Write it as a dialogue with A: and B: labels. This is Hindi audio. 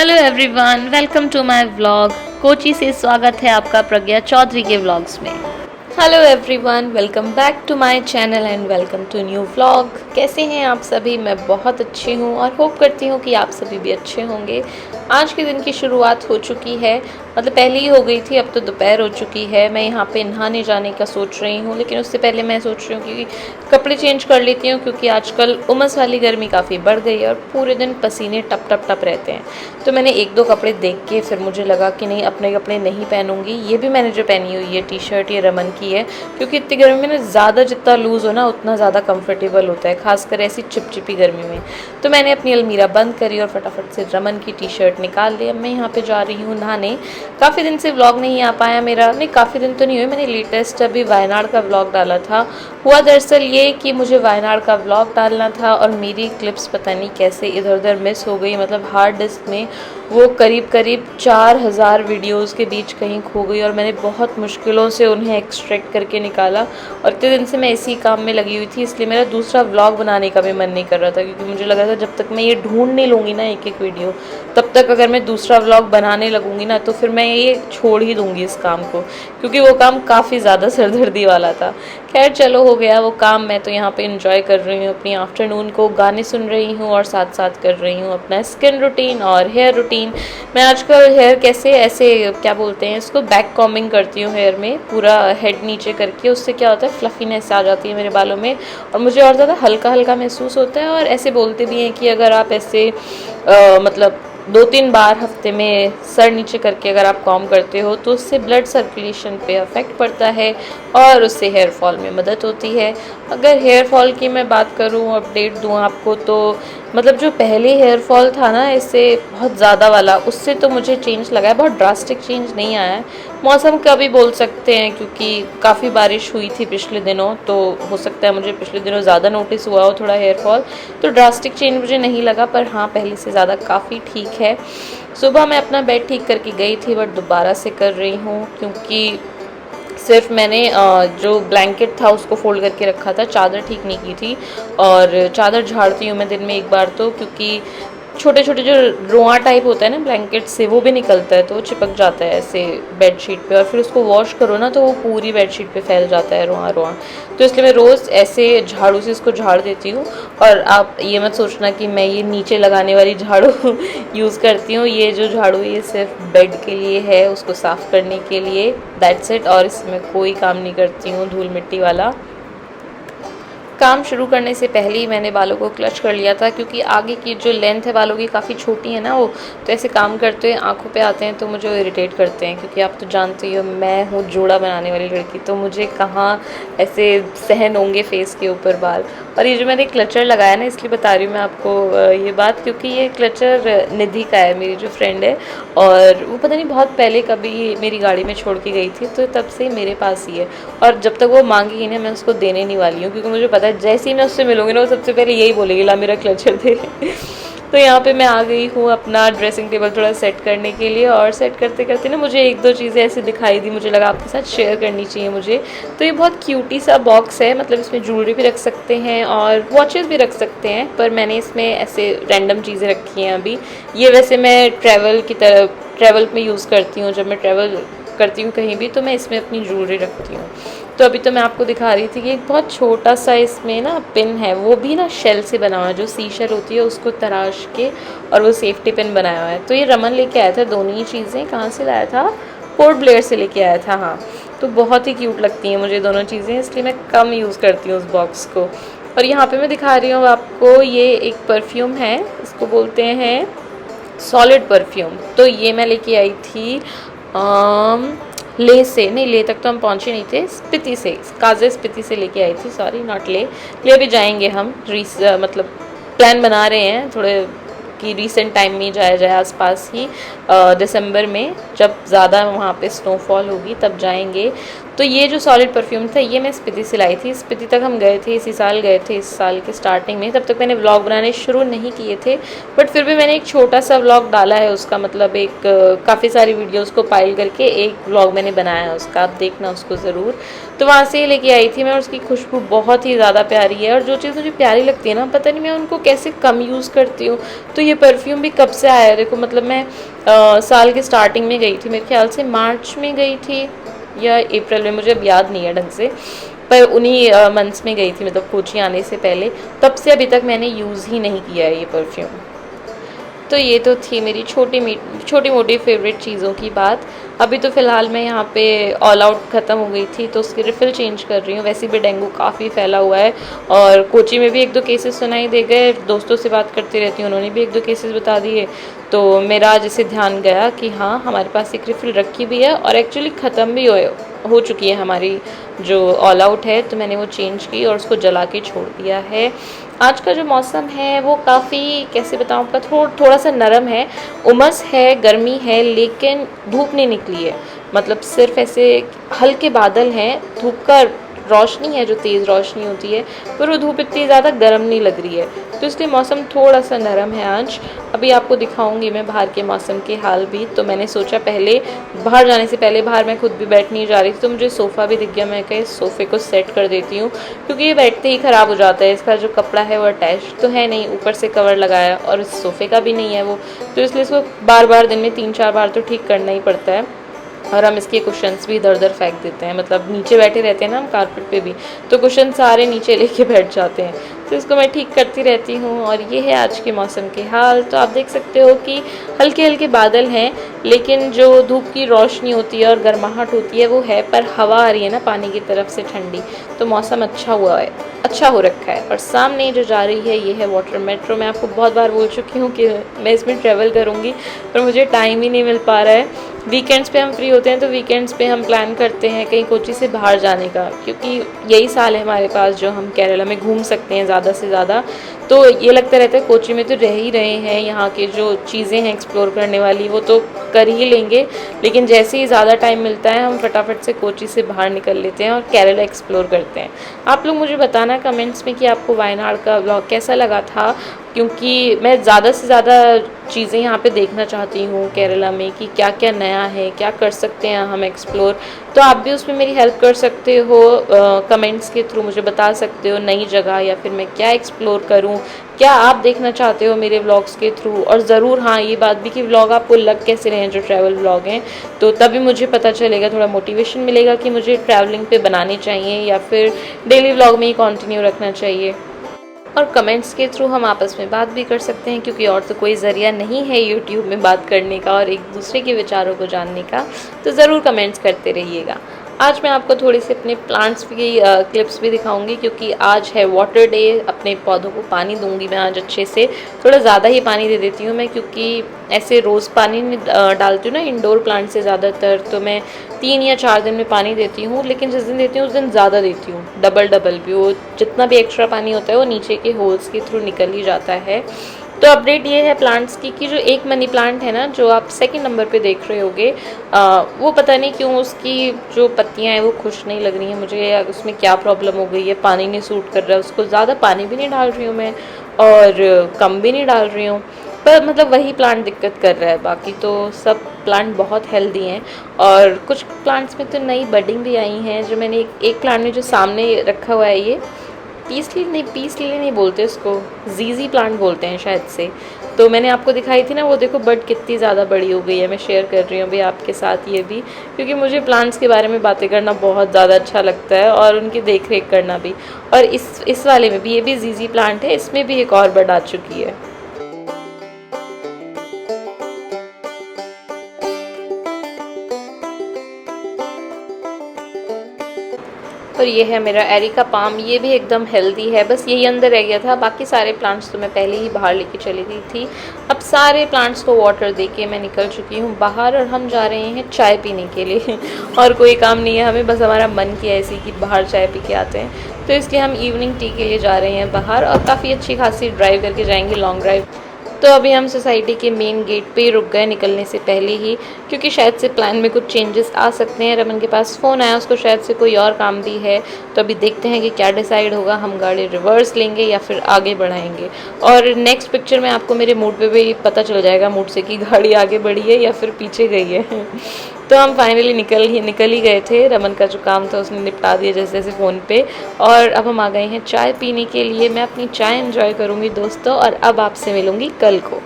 A: Hello everyone, welcome to my vlog. Kochi से स्वागत है आपका प्रज्ञा चौधरी के व्लॉग्स में। Hello everyone, welcome back to my channel and welcome to new vlog. कैसे हैं आप सभी? मैं बहुत अच्छी हूँ और होप करती हूँ कि आप सभी भी अच्छे होंगे। आज के दिन की शुरुआत हो चुकी है, मतलब पहले ही हो गई थी, अब तो दोपहर हो चुकी है। मैं यहाँ पे नहाने जाने का सोच रही हूँ, लेकिन उससे पहले मैं सोच रही हूँ कि कपड़े चेंज कर लेती हूँ, क्योंकि आजकल उमस वाली गर्मी काफ़ी बढ़ गई है और पूरे दिन पसीने टप टप टप रहते हैं। तो मैंने एक दो कपड़े देख के फिर मुझे लगा कि नहीं, अपने कपड़े नहीं पहनूंगी। ये भी मैंने जो पहनी हुई है टी शर्ट, ये रमन की है, क्योंकि इतनी गर्मी में ना ज़्यादा जितना लूज़ हो ना उतना ज़्यादा कंफर्टेबल होता है, खासकर ऐसी चिपचिपी गर्मी में। तो मैंने अपनी अलमीरा बंद करी और फटाफट से रमन की टी शर्ट निकाल ली। अब मैं यहाँ पे जा रही हूँ नहाने। काफ़ी दिन से व्लॉग नहीं आ पाया मेरा, नहीं काफ़ी दिन तो नहीं हुए, मैंने लेटेस्ट अभी वायनाड का व्लॉग डाला था। हुआ दरअसल ये कि मुझे वायनाड का व्लॉग डालना था और मेरी क्लिप्स पता नहीं कैसे इधर उधर मिस हो गई, मतलब हार्ड डिस्क में वो करीब करीब 4000 वीडियोस के बीच कहीं खो गई और मैंने बहुत मुश्किलों से उन्हें एक्सट्रैक्ट करके निकाला। और इतने दिन से मैं इसी काम में लगी हुई थी, इसलिए मेरा दूसरा व्लॉग बनाने का भी मन नहीं कर रहा था, क्योंकि मुझे लग रहा था जब तक मैं ये ढूंढ नहीं लूँगी ना एक एक वीडियो, तब तक अगर मैं दूसरा व्लॉग बनाने लगूँगी ना तो फिर मैं ये छोड़ ही दूँगी इस काम को, क्योंकि वो काम काफ़ी ज़्यादा सिरदर्दी वाला था। खैर चलो, हो गया वो काम। मैं तो यहाँ पे इंजॉय कर रही हूँ अपनी आफ्टरनून को, गाने सुन रही हूँ और साथ साथ कर रही हूँ अपना स्किन रूटीन और हेयर रूटीन। मैं आजकल हेयर कैसे ऐसे क्या बोलते हैं इसको, बैक कॉम्बिंग करती हूँ हेयर में, पूरा हेड नीचे करके। उससे क्या होता है, फ्लफीनेस आ जाती है मेरे बालों में और मुझे और ज़्यादा हल्का हल्का महसूस होता है। और ऐसे बोलते भी हैं कि अगर आप ऐसे मतलब 2-3 बार हफ्ते में सर नीचे करके अगर आप कॉम करते हो तो उससे ब्लड सर्कुलेशन पे अफेक्ट पड़ता है और उससे हेयर फॉल में मदद होती है। अगर हेयर फॉल की मैं बात करूं, अपडेट दूं आपको, तो मतलब जो पहले हेयर फॉल था ना इससे बहुत ज़्यादा वाला, उससे तो मुझे चेंज लगा है। बहुत ड्रास्टिक चेंज नहीं आया है, मौसम का भी बोल सकते हैं, क्योंकि काफ़ी बारिश हुई थी पिछले दिनों, तो हो सकता है मुझे पिछले दिनों ज़्यादा नोटिस हुआ हो थोड़ा हेयर फॉल। तो ड्रास्टिक चेंज मुझे नहीं लगा, पर हाँ पहले से ज़्यादा काफ़ी ठीक है। सुबह मैं अपना बेड ठीक करके गई थी, बट दोबारा से कर रही हूँ, क्योंकि सिर्फ मैंने जो ब्लैंकेट था उसको फोल्ड करके रखा था, चादर ठीक नहीं की थी। और चादर झाड़ती हूँ मैं दिन में एक बार तो, क्योंकि छोटे छोटे जो रोआ टाइप होता है ना ब्लैंकेट से, वो भी निकलता है तो वो चिपक जाता है ऐसे बेडशीट पे, और फिर उसको वॉश करो ना तो वो पूरी बेडशीट पे फैल जाता है रोआ रोआ। तो इसलिए मैं रोज़ ऐसे झाड़ू से इसको झाड़ देती हूँ। और आप ये मत सोचना कि मैं ये नीचे लगाने वाली झाड़ू यूज़ करती हूँ। ये जो झाड़ू ये सिर्फ बेड के लिए है, उसको साफ़ करने के लिए, दैट्स इट। और इसमें कोई काम नहीं करती हूँ धूल मिट्टी वाला। काम शुरू करने से पहले ही मैंने बालों को क्लच कर लिया था, क्योंकि आगे की जो लेंथ है बालों की काफ़ी छोटी है ना वो, तो ऐसे काम करते हुए आंखों पे आते हैं तो मुझे इरिटेट करते हैं। क्योंकि आप तो जानते ही हो मैं हूँ जोड़ा बनाने वाली लड़की, तो मुझे कहाँ ऐसे सहन होंगे फेस के ऊपर बाल। और ये जो मैंने क्लचर लगाया ना, इसलिए बता रही हूँ मैं आपको ये बात, क्योंकि ये क्लचर निधि का है, मेरी जो फ्रेंड है, और वो पता नहीं बहुत पहले कभी मेरी गाड़ी में छोड़ के गई थी, तो तब से मेरे पास ही है। और जब तक वो मांगेगी ना मैं उसको देने नहीं वाली हूँ, क्योंकि मुझे पता है जैसे ही मैं उससे मिलूंगी ना वो सबसे पहले यही बोलेगी, ला मेरा क्लचर दे। तो यहाँ पे मैं आ गई हूँ अपना ड्रेसिंग टेबल थोड़ा सेट करने के लिए, और सेट करते करते ना मुझे एक दो चीज़ें ऐसे दिखाई दी, मुझे लगा आपके साथ शेयर करनी चाहिए मुझे। तो ये बहुत क्यूटी सा बॉक्स है, मतलब इसमें ज्वेलरी भी रख सकते हैं और वॉचेस भी रख सकते हैं, पर मैंने इसमें ऐसे रैंडम चीज़ें रखी हैं अभी। ये वैसे मैं ट्रैवल में यूज़ करती हूँ, जब मैं ट्रैवल करती हूँ कहीं भी तो मैं इसमें अपनी ज्वेलरी रखती हूँ। तो अभी तो मैं आपको दिखा रही थी कि एक बहुत छोटा सा इसमें ना पिन है, वो भी ना शेल से बना हुआ है, जो सी शेल होती है उसको तराश के, और वो सेफ्टी पिन बनाया हुआ है। तो ये रमन लेके आया था दोनों ही चीज़ें। कहाँ से लाया था? पोर्ट ब्लेयर से लेके आया था, हाँ। तो बहुत ही क्यूट लगती हैं मुझे दोनों चीज़ें, इसलिए मैं कम यूज़ करती हूँ उस बॉक्स को। और यहाँ पे मैं दिखा रही हूँ आपको, ये एक परफ्यूम है, इसको बोलते हैं सॉलिड परफ्यूम। तो ये मैं लेके आई थी ले से, नहीं ले तक तो हम पहुँचे नहीं थे, स्पीति से, काजे स्पीति से लेके आई थी, सॉरी नॉट ले। ले अभी जाएंगे हम, मतलब प्लान बना रहे हैं थोड़े कि रीसेंट टाइम में जाया जाए, आसपास ही दिसंबर में जब ज़्यादा वहाँ पे स्नोफॉल होगी तब जाएंगे। तो ये जो सॉलिड परफ्यूम था ये मैं स्पीति से लाई थी। स्पीति तक हम गए थे, इसी साल गए थे, इस साल के स्टार्टिंग में। तब तक मैंने व्लॉग बनाने शुरू नहीं किए थे, बट फिर भी मैंने एक छोटा सा व्लॉग डाला है उसका, मतलब एक काफ़ी सारी वीडियोज़ को पाइल करके एक व्लॉग मैंने बनाया है उसका, आप देखना उसको ज़रूर। तो वहाँ से लेके आई थी मैं, और उसकी खुशबू बहुत ही ज़्यादा प्यारी है। और जो चीज़ मुझे प्यारी लगती है ना, पता नहीं मैं उनको कैसे कम यूज़ करती हूँ। तो ये परफ्यूम भी कब से आया है देखो, मतलब मैं साल के स्टार्टिंग में गई थी, मेरे ख्याल से मार्च में गई थी या अप्रैल में, मुझे अब याद नहीं है ढंग से, पर उन्हीं मंथ्स में गई थी, मतलब कोची आने से पहले। तब से अभी तक मैंने यूज़ ही नहीं किया है ये परफ्यूम। तो ये तो थी मेरी छोटी मोटी फेवरेट चीज़ों की बात। अभी तो फ़िलहाल मैं यहाँ पे ऑल आउट ख़त्म हो गई थी, तो उसकी रिफ़िल चेंज कर रही हूँ। वैसे भी डेंगू काफ़ी फैला हुआ है, और कोची में भी 1-2 केसेस सुनाई दे गए। दोस्तों से बात करती रहती हूँ, उन्होंने भी 1-2 केसेस बता दिए। तो मेरा जैसे ध्यान गया कि हाँ, हमारे पास एक रिफ़िल रखी भी है, और एक्चुअली ख़त्म भी हो चुकी है हमारी जो ऑल आउट है। तो मैंने वो चेंज की और उसको जला के छोड़ दिया है। आज का जो मौसम है वो काफ़ी, कैसे बताऊँ आपका, थोड़ा सा नरम है, उमस है, गर्मी है, लेकिन धूप नहीं निकली है। मतलब सिर्फ ऐसे हल्के बादल हैं, धूप का रोशनी है जो तेज़ रोशनी होती है, पर वो धूप इतनी ज़्यादा गर्म नहीं लग रही है। तो इसलिए मौसम थोड़ा सा नरम है आज। अभी आपको दिखाऊंगी मैं बाहर के मौसम के हाल भी। तो मैंने सोचा पहले बाहर जाने से पहले, बाहर मैं खुद भी बैठने जा रही थी, तो मुझे सोफ़ा भी दिख गया। मैं कहीं सोफ़े को सेट कर देती हूँ, क्योंकि ये बैठते ही ख़राब हो जाता है। इसका जो कपड़ा है वो अटैच तो है नहीं, ऊपर से कवर लगाया, और इस सोफ़े का भी नहीं है वो, तो इसलिए इसको बार बार दिन में 3-4 बार तो ठीक करना ही पड़ता है। और हम इसके कुशन्स भी इधर उधर फेंक देते हैं, मतलब नीचे बैठे रहते हैं ना हम कारपेट पे भी, तो कुशन सारे नीचे लेके बैठ जाते हैं। तो इसको मैं ठीक करती रहती हूँ। और ये है आज के मौसम के हाल। तो आप देख सकते हो कि हल्के हल्के बादल हैं, लेकिन जो धूप की रोशनी होती है और गर्माहट होती है वो है, पर हवा आ रही है ना पानी की तरफ से ठंडी, तो मौसम अच्छा हुआ है, अच्छा हो रखा है। और सामने जो जा रही है ये है वाटर मेट्रो। मैं आपको बहुत बार बोल चुकी हूँ कि मैं इसमें ट्रैवल करूँगी, पर मुझे टाइम ही नहीं मिल पा रहा है। वीकेंड्स पे हम फ्री होते हैं, तो वीकेंड्स पे हम प्लान करते हैं कहीं कोची से बाहर जाने का, क्योंकि यही साल है हमारे पास जो हम केरला में घूम सकते हैं ज़्यादा से ज़्यादा। तो ये लगता रहता है कोची में तो रह ही रहे हैं, यहाँ के जो चीज़ें हैं एक्सप्लोर करने वाली वो तो कर ही लेंगे, लेकिन जैसे ही ज़्यादा टाइम मिलता है हम फटाफट से कोची से बाहर निकल लेते हैं और केरला एक्सप्लोर करते हैं। आप लोग मुझे बताना कमेंट्स में कि आपको वायनाड का व्लॉग कैसा लगा था, क्योंकि मैं ज़्यादा से ज़्यादा चीज़ें यहाँ पे देखना चाहती हूँ केरला में, कि क्या क्या नया है, क्या कर सकते हैं हम एक्सप्लोर। तो आप भी उसमें मेरी हेल्प कर सकते हो, कमेंट्स के थ्रू मुझे बता सकते हो नई जगह, या फिर मैं क्या एक्सप्लोर करूँ, क्या आप देखना चाहते हो मेरे व्लॉग्स के थ्रू। और ज़रूर हाँ, ये बात भी कि व्लॉग आपको लग कैसे रहे हैं जो ट्रैवल व्लॉग हैं, तो तभी मुझे पता चलेगा, थोड़ा मोटिवेशन मिलेगा कि मुझे ट्रैवलिंग पे बनाने चाहिए या फिर डेली व्लॉग में ही कंटिन्यू रखना चाहिए। और कमेंट्स के थ्रू हम आपस में बात भी कर सकते हैं, क्योंकि और तो कोई ज़रिया नहीं है यूट्यूब में बात करने का और एक दूसरे के विचारों को जानने का। तो ज़रूर कमेंट्स करते रहिएगा। आज मैं आपको थोड़ी सी अपने प्लांट्स की क्लिप्स भी दिखाऊंगी, क्योंकि आज है वाटर डे। अपने पौधों को पानी दूंगी मैं आज अच्छे से, थोड़ा ज़्यादा ही पानी दे देती हूँ मैं, क्योंकि ऐसे रोज़ पानी डालती हूँ ना इंडोर प्लांट से ज़्यादातर, तो मैं 3 या 4 दिन में पानी देती हूँ, लेकिन जिस दिन देती हूँ उस दिन ज़्यादा देती हूँ, डबल भी। वो जितना भी एक्स्ट्रा पानी होता है वो नीचे के होल्स के थ्रू निकल ही जाता है। तो अपडेट ये है प्लांट्स की कि जो एक मनी प्लांट है ना, जो आप सेकंड नंबर पे देख रहे होगे, वो पता नहीं क्यों उसकी जो पत्तियां हैं वो खुश नहीं लग रही हैं मुझे। उसमें क्या प्रॉब्लम हो गई है, पानी नहीं सूट कर रहा है उसको, ज़्यादा पानी भी नहीं डाल रही हूँ मैं और कम भी नहीं डाल रही हूँ, पर मतलब वही प्लांट दिक्कत कर रहा है। बाकी तो सब प्लांट बहुत हेल्दी हैं। और कुछ प्लांट्स में तो नई बडिंग भी आई हैं। जो मैंने एक प्लांट में जो सामने रखा हुआ है, ये पीस लिली नहीं बोलते उसको, जीजी प्लांट बोलते हैं शायद से। तो मैंने आपको दिखाई थी ना, वो देखो बड कितनी ज़्यादा बड़ी हो गई है। मैं शेयर कर रही हूँ अभी आपके साथ ये भी, क्योंकि मुझे प्लांट्स के बारे में बातें करना बहुत ज़्यादा अच्छा लगता है और उनकी देख रेख करना भी। और इस वाले में भी, ये भी जीजी प्लांट है, इसमें भी एक और बड आ चुकी है। और ये है मेरा एरिका पाम, ये भी एकदम हेल्दी है। बस यही अंदर रह गया था, बाकी सारे प्लांट्स तो मैं पहले ही बाहर लेके चली गई थी। अब सारे प्लांट्स को वाटर दे के मैं निकल चुकी हूँ बाहर, और हम जा रहे हैं चाय पीने के लिए और कोई काम नहीं है हमें, बस हमारा मन किया ऐसे कि बाहर चाय पी के आते हैं। तो इसलिए हम इवनिंग टी के लिए जा रहे हैं बाहर, और काफ़ी अच्छी खासी ड्राइव करके जाएंगे, लॉन्ग ड्राइव। तो अभी हम सोसाइटी के मेन गेट पे ही रुक गए निकलने से पहले ही, क्योंकि शायद से प्लान में कुछ चेंजेस आ सकते हैं। रमन के पास फ़ोन आया, उसको शायद से कोई और काम भी है, तो अभी देखते हैं कि क्या डिसाइड होगा, हम गाड़ी रिवर्स लेंगे या फिर आगे बढ़ाएंगे। और नेक्स्ट पिक्चर में आपको मेरे मूड पे भी पता चल जाएगा मूड से कि गाड़ी आगे बढ़ी है या फिर पीछे गई है। तो हम फाइनली निकल ही गए थे। रमन का जो काम था उसने निपटा दिया जैसे जैसे फ़ोन पे, और अब हम आ गए हैं चाय पीने के लिए। मैं अपनी चाय एंजॉय करूँगी दोस्तों, और अब आपसे मिलूँगी कल को।